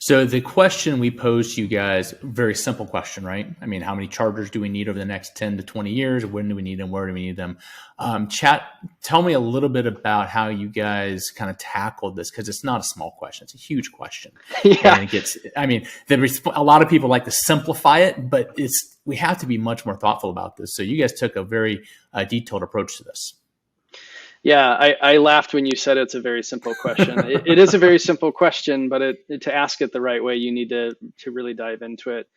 So the question we pose to you guys, very simple question, right? I mean, how many chargers do we need over the next 10 to 20 years? When do we need them? Where do we need them? Chat, tell me a little bit about how you guys kind of tackled this, because it's not a small question. It's a huge question. Yeah. And it gets, I mean, a lot of people like to simplify it, but we have to be much more thoughtful about this. So you guys took a very detailed approach to this. Yeah, I laughed when you said it's a very simple question. It is a very simple question, but to ask it the right way, you need to really dive into it.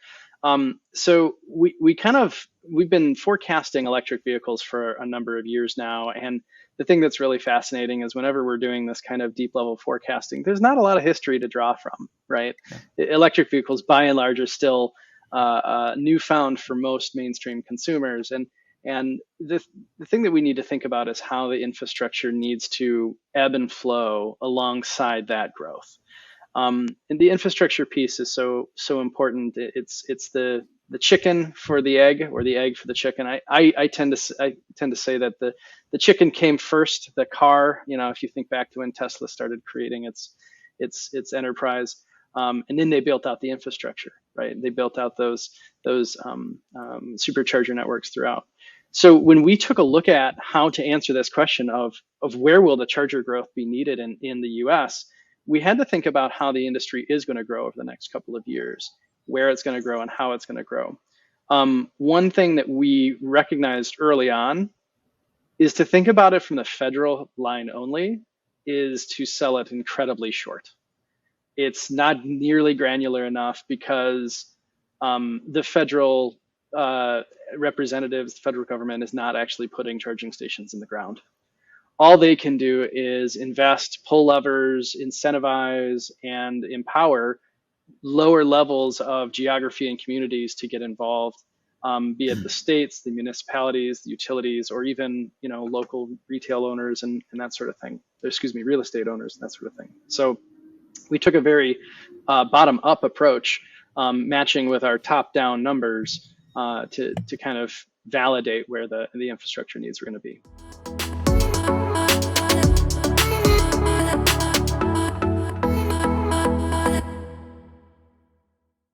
So we've been forecasting electric vehicles for a number of years now, and the thing that's really fascinating is whenever we're doing this kind of deep level forecasting, there's not a lot of history to draw from, right? Electric vehicles, by and large, are still newfound for most mainstream consumers, and the thing that we need to think about is how the infrastructure needs to ebb and flow alongside that growth. And the infrastructure piece is so important. It's the chicken for the egg, or the egg for the chicken. I tend to say that the chicken came first. The car, if you think back to when Tesla started creating its enterprise, and then they built out the infrastructure, right? They built out those supercharger networks throughout. So when we took a look at how to answer this question of where will the charger growth be needed in the US, we had to think about how the industry is going to grow over the next couple of years, where it's going to grow and how it's going to grow. One thing that we recognized early on is to think about it from the federal line only is to sell it incredibly short. It's not nearly granular enough because the federal representatives, the federal government is not actually putting charging stations in the ground. All they can do is invest, pull levers, incentivize, and empower lower levels of geography and communities to get involved, be it the states, the municipalities, the utilities, or even local retail owners and that sort of thing. Excuse me, real estate owners and that sort of thing. So we took a very bottom-up approach, matching with our top-down numbers to kind of validate where the infrastructure needs are going to be.